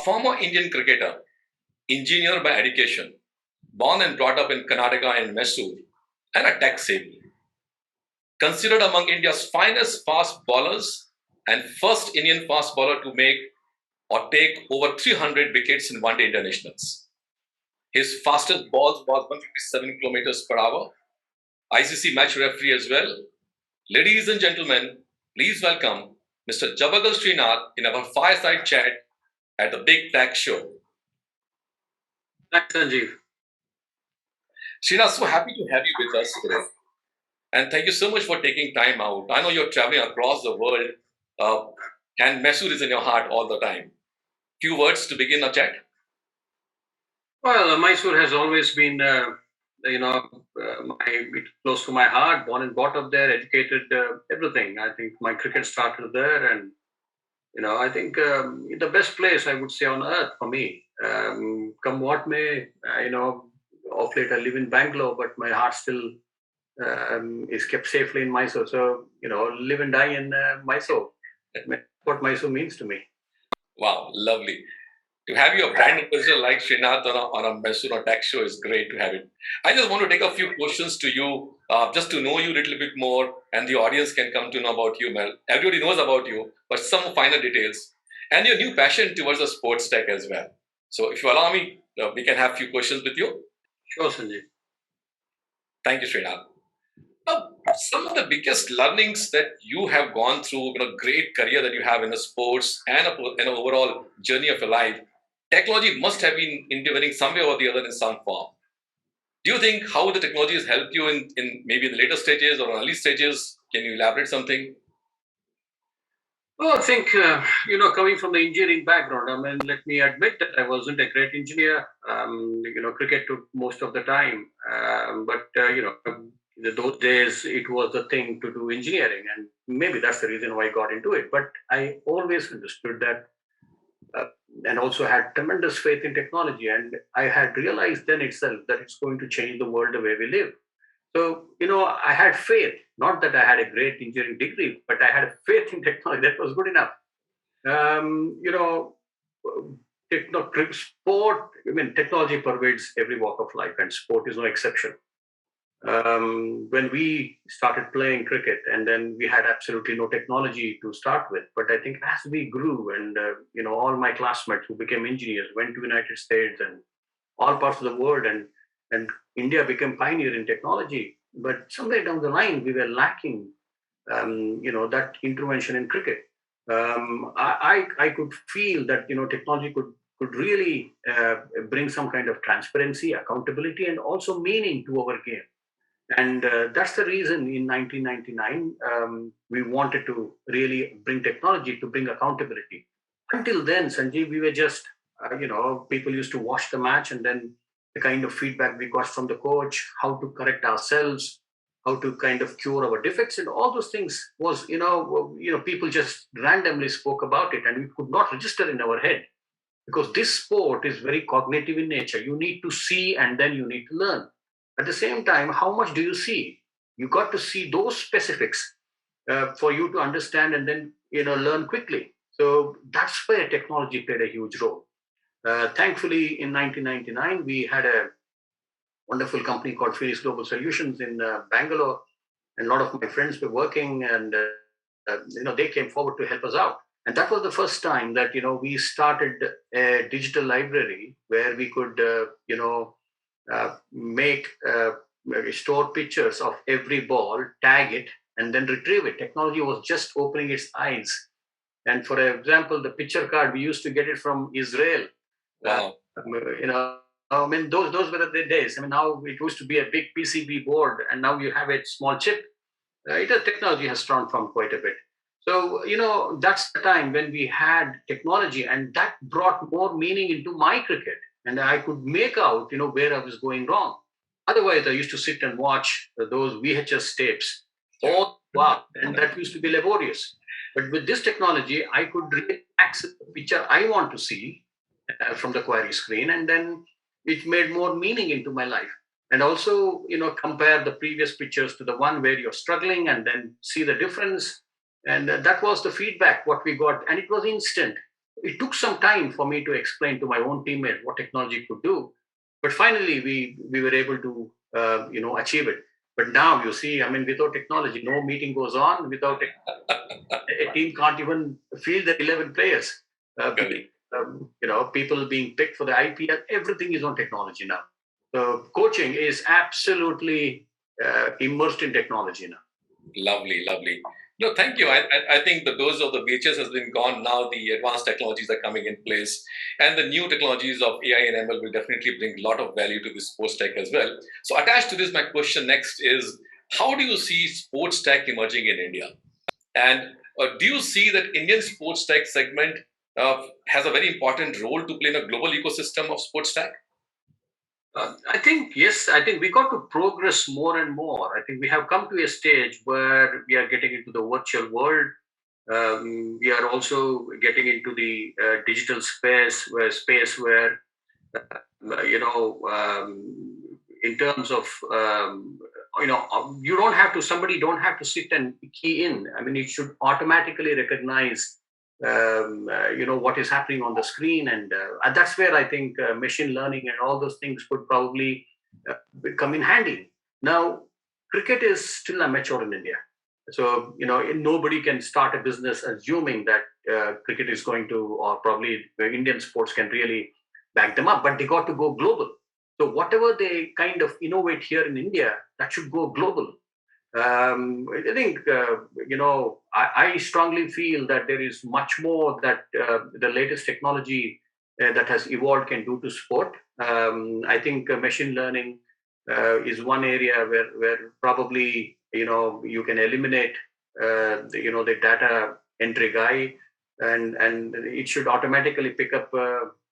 former Indian cricketer, engineer by education, born and brought up in Karnataka and Mysore, and a tech savvy. Considered among India's finest fast bowlers and first Indian fast bowler to make or take over 300 wickets in one-day internationals. His fastest ball was 157 kilometers per hour. ICC match referee as well. Ladies and gentlemen, please welcome Mr. Javagal Srinath in our fireside chat at the Big Tech Show. Thanks, Sanjeev. Srinath, so happy to have you with us today. And thank you so much for taking time out. I know you're traveling across the world and Mysore is in your heart all the time. Few words to begin our chat. Well, Mysore has always been, close to my heart. Born and brought up there, educated, everything. I think my cricket started there, and I think the best place I would say on earth for me. Come what may, of late I live in Bangalore, but my heart still is kept safely in Mysore. So live and die in Mysore. What Mysore means to me. Wow, lovely. To have you a brand ambassador like Srinath on a Mysore Tech Show is great to have it. I just want to take a few questions to you, just to know you a little bit more, and the audience can come to know about you, Mel. Everybody knows about you, but some finer details, and your new passion towards the sports tech as well. So if you allow me, we can have a few questions with you. Sure, Sanjay. Thank you, Srinath. Some of the biggest learnings that you have gone through, great career that you have in the sports and an overall journey of your life, technology must have been intervening some way or the other in some form. Do you think how the technology has helped you in maybe the later stages or early stages? Can you elaborate something? Well, I think, coming from the engineering background, let me admit that I wasn't a great engineer. Cricket took most of the time. But in those days, it was the thing to do engineering. And maybe that's the reason why I got into it. But I always understood that and also had tremendous faith in technology. And I had realized then itself that it's going to change the world the way we live. So, I had faith, not that I had a great engineering degree, but I had faith in technology. That was good enough. Sport, technology pervades every walk of life, and sport is no exception. When we started playing cricket, and then we had absolutely no technology to start with. But I think as we grew, and all my classmates who became engineers went to the United States and all parts of the world, and India became pioneer in technology. But somewhere down the line, we were lacking, that intervention in cricket. I could feel that technology could really bring some kind of transparency, accountability, and also meaning to our game. And that's the reason in 1999, we wanted to really bring technology to bring accountability. Until then, Sanjeev, we were just, people used to watch the match, and then the kind of feedback we got from the coach, how to correct ourselves, how to kind of cure our defects, and all those things was, people just randomly spoke about it, and we could not register in our head. Because this sport is very cognitive in nature. You need to see, and then you need to learn. At the same time, how much do you see? You got to see those specifics for you to understand and then learn quickly. So that's where technology played a huge role. Thankfully, in 1999, we had a wonderful company called Phoenix Global Solutions in Bangalore, and a lot of my friends were working, and they came forward to help us out. And that was the first time that we started a digital library where we could store pictures of every ball, tag it, and then retrieve it. Technology was just opening its eyes. And for example, the picture card, we used to get it from Israel. Wow. Those were the days. Now it used to be a big PCB board, and now you have a small chip. Technology has transformed quite a bit. So, that's the time when we had technology, and that brought more meaning into my cricket. And I could make out, where I was going wrong. Otherwise, I used to sit and watch those VHS tapes. Oh, wow. And that used to be laborious. But with this technology, I could really access the picture I want to see from the query screen. And then it made more meaning into my life. And also, compare the previous pictures to the one where you're struggling, and then see the difference. And that was the feedback, what we got. And it was instant. it took some time for me to explain to my own teammates what technology could do. But finally, we were able to achieve it. But now you see, I mean, without technology, no meeting goes on. Without a team can't even field the 11 players. Correct. People being picked for the IPL, everything is on technology now. So coaching is absolutely immersed in technology now. Lovely, lovely. No, thank you. I think the dose of the VHS has been gone. Now the advanced technologies are coming in place, and the new technologies of AI and ML will definitely bring a lot of value to this sports tech as well. So attached to this, my question next is, how do you see sports tech emerging in India? And do you see that Indian sports tech segment has a very important role to play in a global ecosystem of sports tech? I think, yes, I think we got to progress more and more. I think we have come to a stage where we are getting into the virtual world. We are also getting into the digital space where in terms of somebody don't have to sit and key in. I mean, it should automatically recognize what is happening on the screen, and that's where I think machine learning and all those things could probably come in handy. Now, cricket is still amateur in India, so nobody can start a business assuming that cricket is going to, or probably the Indian sports can really back them up, but they got to go global. So whatever they kind of innovate here in India, that should go global. I think, I strongly feel that there is much more that the latest technology that has evolved can do to sport. I think machine learning is one area where probably, you can eliminate, the data entry guy, and it should automatically pick up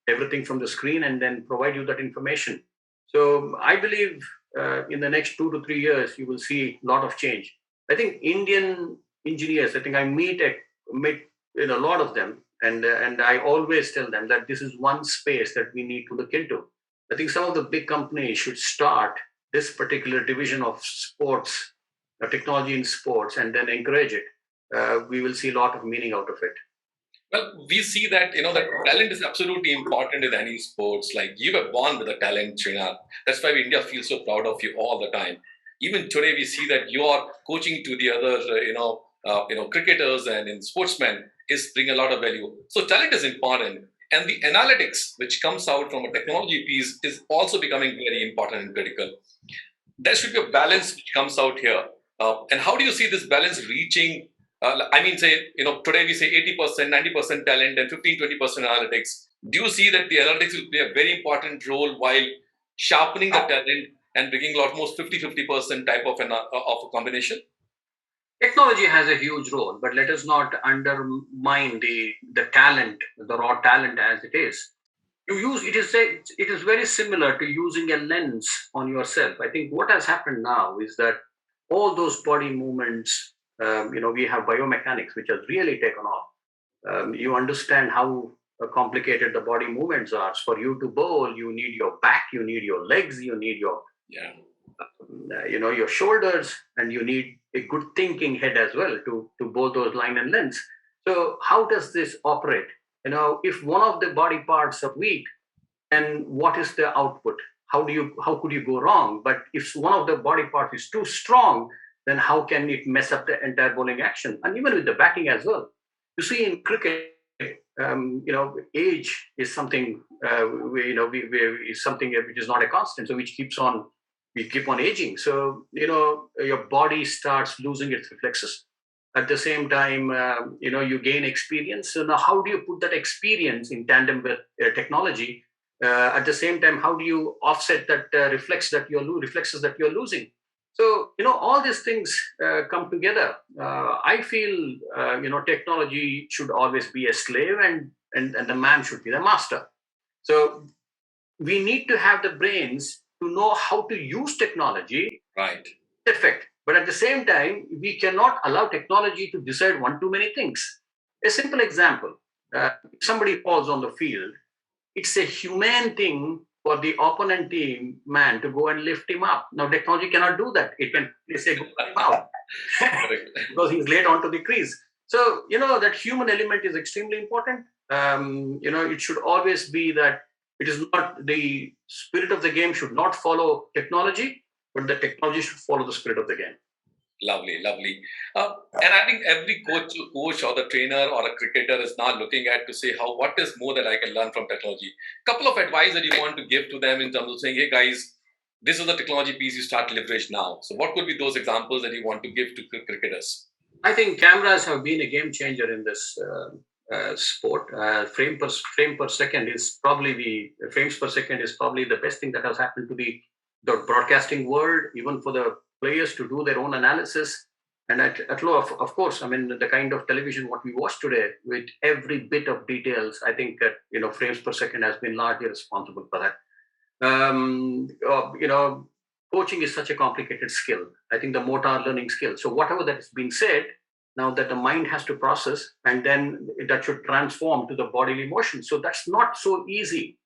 everything from the screen and then provide you that information. So I believe in the next 2 to 3 years, you will see a lot of change. I think Indian engineers, I think I meet a lot of them, and I always tell them that this is one space that we need to look into. I think some of the big companies should start this particular division of sports, technology in sports, and then encourage it. We will see a lot of meaning out of it. Well, we see that that talent is absolutely important in any sports. Like, you were born with a talent, Srinath. That's why India feels so proud of you all the time. Even today, we see that you are coaching to the other, cricketers and in sportsmen is bring a lot of value. So talent is important, and the analytics which comes out from a technology piece is also becoming very important and critical. There should be a balance which comes out here. And how do you see this balance reaching? Today we say 80%, 90% talent and 15, 20% analytics. Do you see that the analytics will play a very important role while sharpening the talent and bringing a lot more 50% type of a combination? Technology has a huge role, but let us not undermine the talent, the raw talent as it is. It is very similar to using a lens on yourself. I think what has happened now is that all those body movements, we have biomechanics which has really taken off. You understand how complicated the body movements are. For you to bowl, you need your back, you need your legs, you need your your shoulders, and you need a good thinking head as well to bowl those line and lengths. So how does this operate? If one of the body parts are weak, then what is the output? How could you go wrong? But if one of the body parts is too strong, then how can it mess up the entire bowling action? And even with the batting as well. You see in cricket, age is something is something which is not a constant, so we keep on aging. So your body starts losing its reflexes. At the same time, you gain experience. So now, how do you put that experience in tandem with technology? At the same time, how do you offset that reflexes that you're losing? So all these things come together. I feel technology should always be a slave, and the man should be the master. So we need to have the brains to know how to use technology. Right. Effect. But at the same time, we cannot allow technology to decide one too many things. A simple example: if somebody falls on the field, it's a humane thing for the opponent team man to go and lift him up. Now, technology cannot do that. It can say, go him out because he's late onto the crease. So, that human element is extremely important. it should always be that it is not the spirit of the game should not follow technology, but the technology should follow the spirit of the game. Lovely, lovely. And I think every coach or the trainer or a cricketer is now looking at to say what is more that I can learn from technology. Couple of advice that you want to give to them in terms of saying, hey guys, this is the technology piece you start leverage now. So what could be those examples that you want to give to cricketers? I think cameras have been a game changer in this sport. Frame per second is probably the frames per second is probably the best thing that has happened to the broadcasting world, even for the players to do their own analysis. And at low, of course, I mean, the kind of television what we watch today with every bit of details, I think frames per second has been largely responsible for that. Coaching is such a complicated skill. I think the motor learning skill. So whatever that is being said, now that the mind has to process, and then that should transform to the bodily motion. So that's not so easy.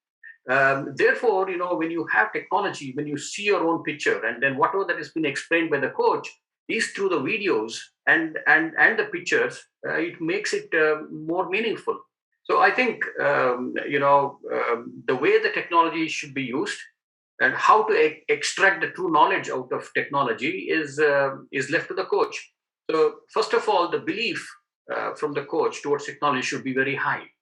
Therefore, when you have technology, when you see your own picture, and then whatever that has been explained by the coach is through the videos and the pictures, it makes it more meaningful. So I think the way the technology should be used and how to extract the true knowledge out of technology is left to the coach. So first of all, the belief from the coach towards technology should be very high.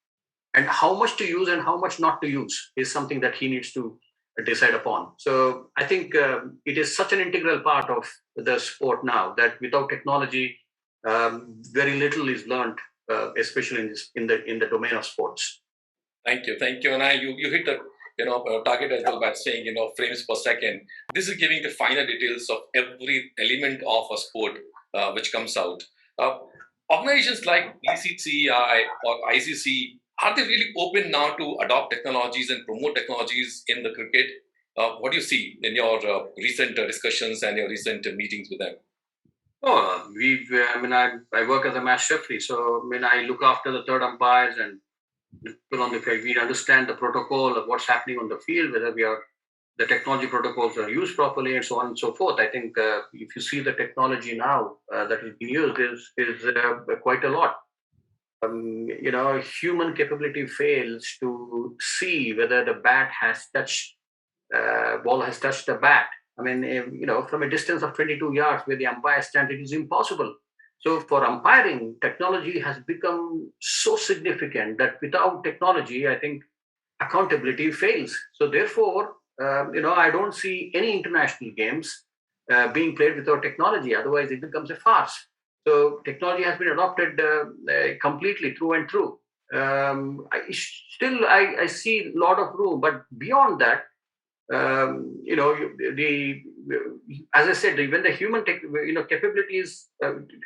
And how much to use and how much not to use is something that he needs to decide upon. So I think it is such an integral part of the sport now that without technology, very little is learned, especially in the domain of sports. Thank you. And you hit the target as well by saying frames per second. This is giving the finer details of every element of a sport which comes out. Organizations like BCCI or ICC, are they really open now to adopt technologies and promote technologies in the cricket? What do you see in your recent discussions and your recent meetings with them? Oh, I work as a match referee, so I look after the third umpires and on the field. We understand the protocol of what's happening on the field, whether the technology protocols are used properly, and so on and so forth. I think if you see the technology now that is being used is quite a lot. Human capability fails to see whether the ball has touched the bat. I mean, from a distance of 22 yards where the umpire stands, it is impossible. So for umpiring, technology has become so significant that without technology, I think accountability fails. So therefore, I don't see any international games being played without technology. Otherwise, it becomes a farce. So technology has been adopted completely through and through. I see a lot of room, but beyond that, as I said, when the human capabilities,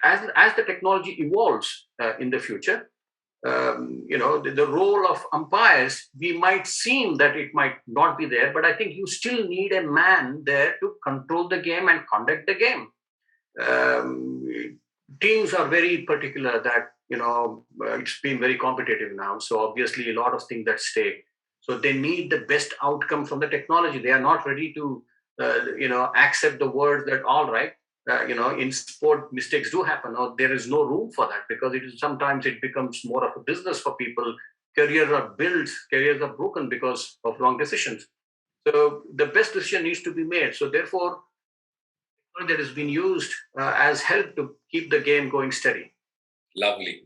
as the technology evolves in the future, the role of umpires, we might seem that it might not be there, but I think you still need a man there to control the game and conduct the game. Teams are very particular that it's been very competitive now, so obviously a lot of things at stake. So they need the best outcome from the technology. They are not ready to accept the word that all right, in sport mistakes do happen, or there is no room for that, because sometimes it becomes more of a business for people. Careers are broken because of wrong decisions. So the best decision needs to be made. So therefore, that has been used as help to keep the game going steady. Lovely.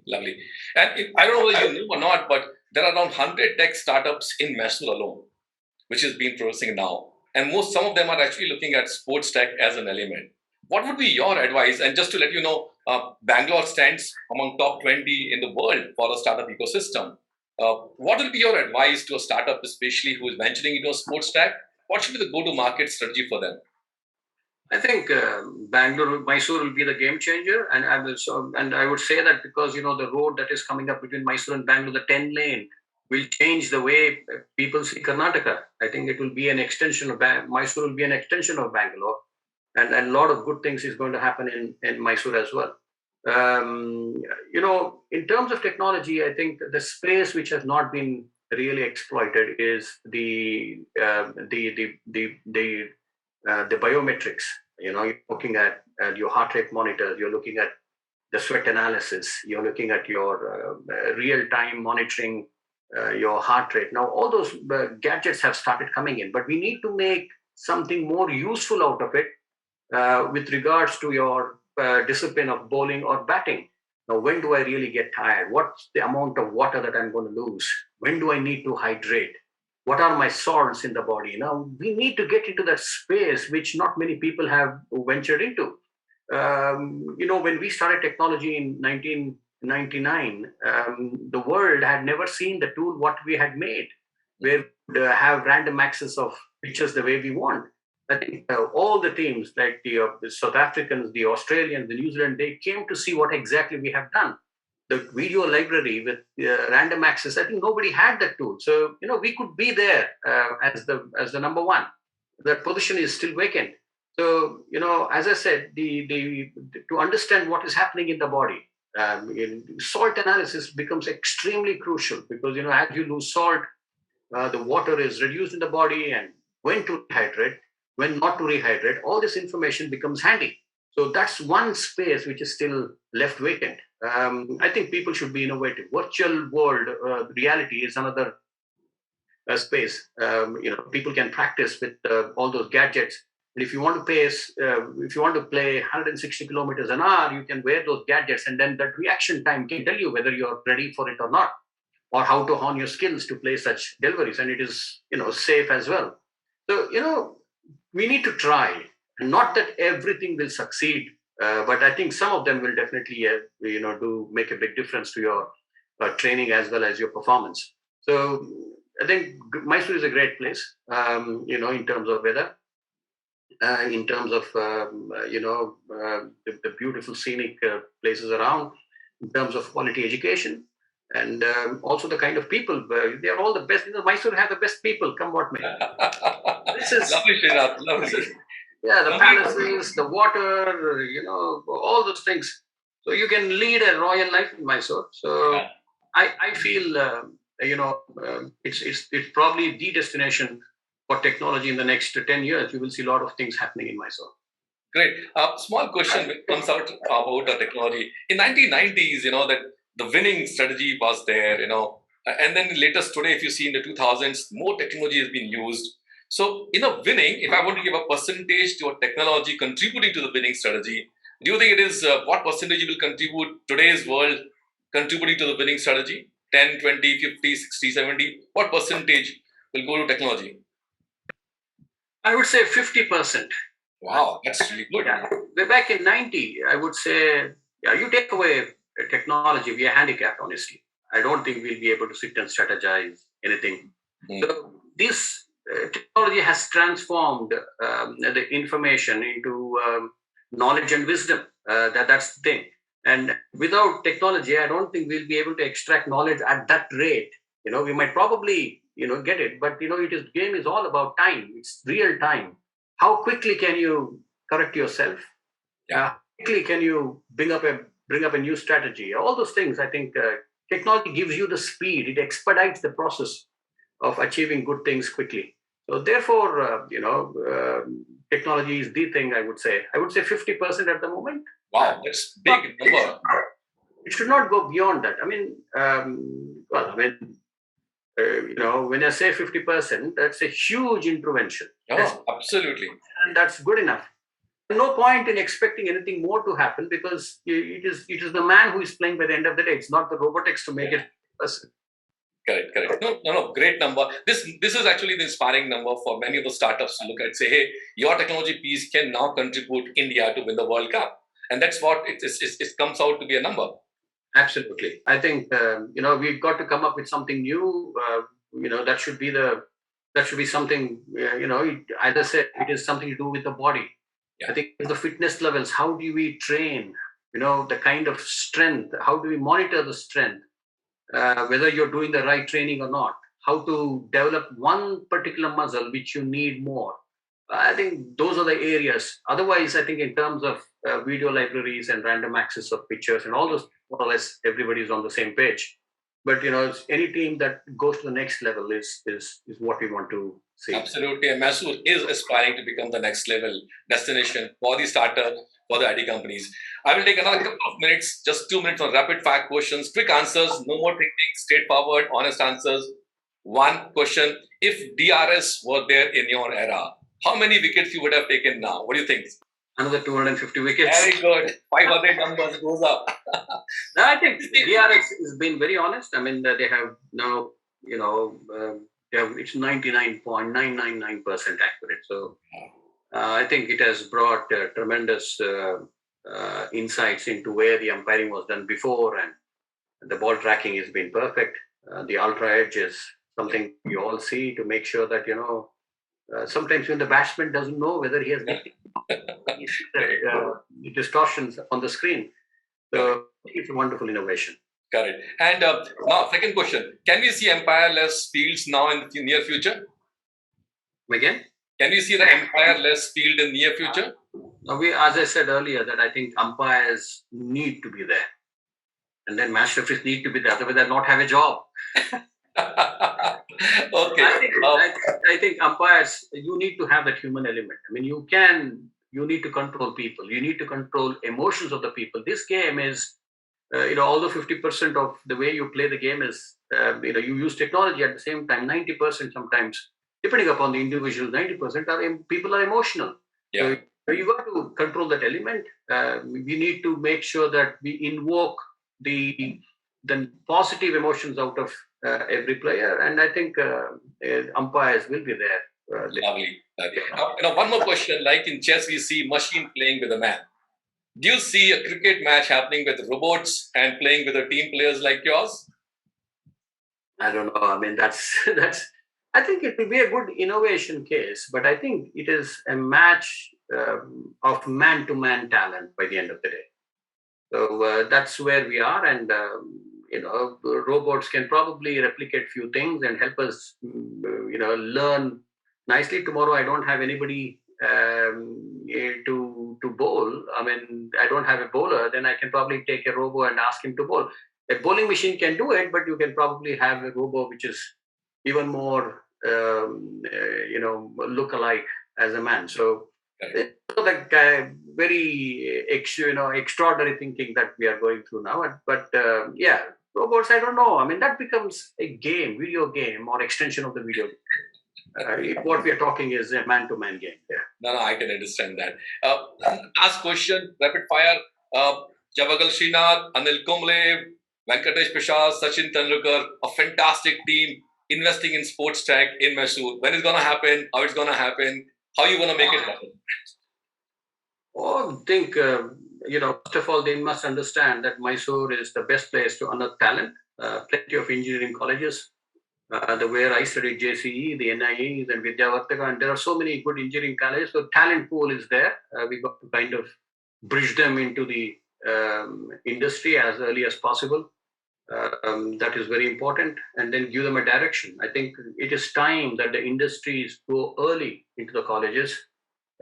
And I don't know whether you know or not, but there are around 100 tech startups in Mysore alone, which is being progressing now. And some of them are actually looking at sports tech as an element. What would be your advice? And just to let you know, Bangalore stands among top 20 in the world for a startup ecosystem. What will be your advice to a startup, especially who is venturing into a sports tech? What should be the go-to-market strategy for them? I think Mysore will be the game changer, and I would say that because the road that is coming up between Mysore and Bangalore, the 10-lane, will change the way people see Karnataka. I think it will be an extension of Mysore will be an extension of Bangalore, and a lot of good things is going to happen in Mysore as well. In terms of technology, I think the space which has not been really exploited is the biometrics. You're looking at your heart rate monitors, you're looking at the sweat analysis, you're looking at your real-time monitoring your heart rate. Now, all those gadgets have started coming in, but we need to make something more useful out of it with regards to your discipline of bowling or batting. Now, when do I really get tired? What's the amount of water that I'm going to lose? When do I need to hydrate? What are my salts in the body? Now, we need to get into that space which not many people have ventured into. When we started technology in 1999, the world had never seen the tool what we had made, where we would have random access of pictures the way we want. I think all the teams, like the South Africans, the Australians, the New Zealand, they came to see what exactly we have done. The video library with random access, I think nobody had that tool. So we could be there as the number one. That position is still vacant. So as I said, the to understand what is happening in the body, salt analysis becomes extremely crucial because as you lose salt, the water is reduced in the body, and when to rehydrate, when not to rehydrate, all this information becomes handy. So that's one space which is still left vacant. I think people should be innovative. Virtual world reality is another space. People can practice with all those gadgets. And if you want to play 160 kilometers an hour, you can wear those gadgets, and then that reaction time can tell you whether you're ready for it or not, or how to hone your skills to play such deliveries. And it is safe as well. So we need to try. Not that everything will succeed, but I think some of them will definitely do make a big difference to your training as well as your performance. So I think Mysore is a great place, in terms of weather, in terms of the beautiful scenic places around, in terms of quality education, and also the kind of people. They are all the best. Mysore has the best people, come what may. This is Lovely, Srinath. Lovely. Yeah, the palaces, the water, all those things. So you can lead a royal life in Mysore. So Yeah. I feel it's probably the destination for technology in the next 10 years. You will see a lot of things happening in Mysore. Great. Small question comes out about technology. In 1990s, that the winning strategy was there, and then latest today, if you see in the 2000s, more technology has been used. So, winning, if I want to give a percentage to a technology contributing to the winning strategy, do you think it is what percentage will contribute today's world contributing to the winning strategy? 10, 20, 50, 60, 70? What percentage will go to technology? I would say 50%. Wow, that's really good. Yeah. Way back in 90, I would say, you take away technology, we are handicapped, honestly. I don't think we'll be able to sit and strategize anything. So this technology has transformed the information into knowledge and wisdom. That's the thing. And without technology, I don't think we'll be able to extract knowledge at that rate. We might probably, get it, but game is all about time. It's real time. How quickly can you correct yourself? How quickly can you bring up a new strategy? All those things. I think technology gives you the speed. It expedites the process of achieving good things quickly. So therefore, technology is the thing. I would say 50% at the moment. Wow, that's big number. It should not go beyond that. When I say 50%, that's a huge intervention. Oh, absolutely. And that's good enough. No point in expecting anything more to happen because it is the man who is playing by the end of the day. It's not the robotics to make it person. Correct. No, great number. This is actually the inspiring number for many of the startups to look at, say, hey, your technology piece can now contribute India to win the World Cup. And that's what it comes out to be a number. Absolutely. I think, we've got to come up with something new. That should be something, as I said, it is something to do with the body. Yeah. I think the fitness levels, how do we train, the kind of strength, how do we monitor the strength, whether you're doing the right training or not, how to develop one particular muscle which you need more. I think those are the areas. Otherwise, I think in terms of video libraries and random access of pictures and all those, more or less, everybody is on the same page. But any team that goes to the next level is what we want to see. Absolutely. And Mysore is aspiring to become the next level destination for the startup, for the IT companies. I will take another couple of minutes, just 2 minutes on rapid fire questions, quick answers, no more thinking, straightforward, honest answers. One question: if DRS were there in your era, how many wickets you would have taken now? What do you think? Another 250 wickets. Very good. 500 numbers goes up. No, I think DRS has been very honest. I mean, they have now, it's 99.999% accurate. So I think it has brought tremendous insights into where the umpiring was done before, and the ball tracking has been perfect. The ultra edge is something we all see to make sure that, sometimes when the batsman doesn't know whether he has the distortions on the screen. So it's a wonderful innovation. Correct. And now, second question: can we see umpire-less fields now in the near future? Again? Can we see the umpire-less field in near future? As I said earlier, that I think umpires need to be there, and then match referees need to be there. Otherwise, they'll not have a job. Okay. I think umpires, you need to have that human element. I mean, you need to control people. You need to control emotions of the people. This game is, although 50% of the way you play the game is, you use technology at the same time, 90% sometimes, depending upon the individual, 90% people are emotional. Yeah. So you got to control that element. We need to make sure that we invoke the positive emotions out of every player, and I think umpires will be there. Lovely. Now, one more question. Like in chess, we see machine playing with a man. Do you see a cricket match happening with robots and playing with the team players like yours? I don't know. I mean, that's. I think it will be a good innovation case, but I think it is a match of man-to-man talent by the end of the day. So that's where we are, and robots can probably replicate few things and help us, learn nicely. Tomorrow, I don't have anybody to bowl. I mean, I don't have a bowler. Then I can probably take a robo and ask him to bowl. A bowling machine can do it, but you can probably have a robo which is even more, look-alike as a man. So. Very extraordinary thinking that we are going through now. But robots, I don't know. I mean, that becomes a game, video game, or extension of the video game. What we are talking is a man-to-man game. Yeah. No, I can understand that. Last question, rapid fire. Javagal Srinath, Anil Kumble, Venkatesh Prasad, Sachin Tendulkar, a fantastic team investing in sports tech in Mysore. When it's going to happen? How it's going to happen? How are you going to make it happen? I think, first of all, they must understand that Mysore is the best place to unearth talent. Plenty of engineering colleges, where I studied JCE, the NIEs, and Vidyavartaka, and there are so many good engineering colleges. So talent pool is there. We got to kind of bridge them into the industry as early as possible. That is very important, and then give them a direction. I think it is time that the industries go early into the colleges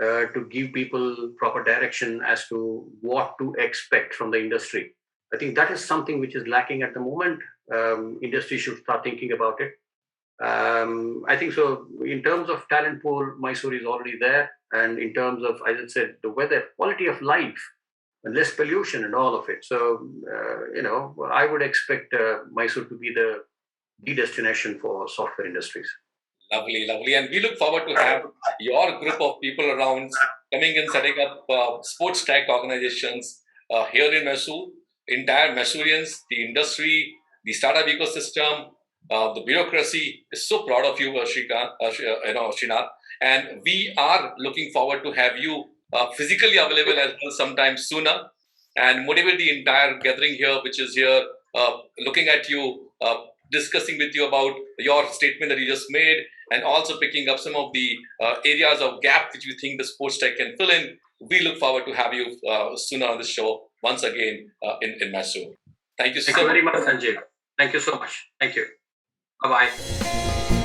to give people proper direction as to what to expect from the industry. I think that is something which is lacking at the moment. Industry should start thinking about it. I think so. In terms of talent pool, Mysore is already there, and in terms of, as I said, the weather, quality of life, and less pollution and all of it. So, I would expect Mysore to be the destination for software industries. Lovely, lovely. And we look forward to have your group of people around coming and setting up sports tech organizations here in Mysore. Entire Mysoreans, the industry, the startup ecosystem, the bureaucracy is so proud of you, Srinath. And we are looking forward to have you physically available as well sometime sooner, and motivate the entire gathering here, which is here, looking at you, discussing with you about your statement that you just made, and also picking up some of the areas of gap which we think the sports tech can fill in. We look forward to have you sooner on this show once again in Mysore. Thank you so much. Thank you very much, Sanjeev. Thank you so much. Thank you. Bye-bye.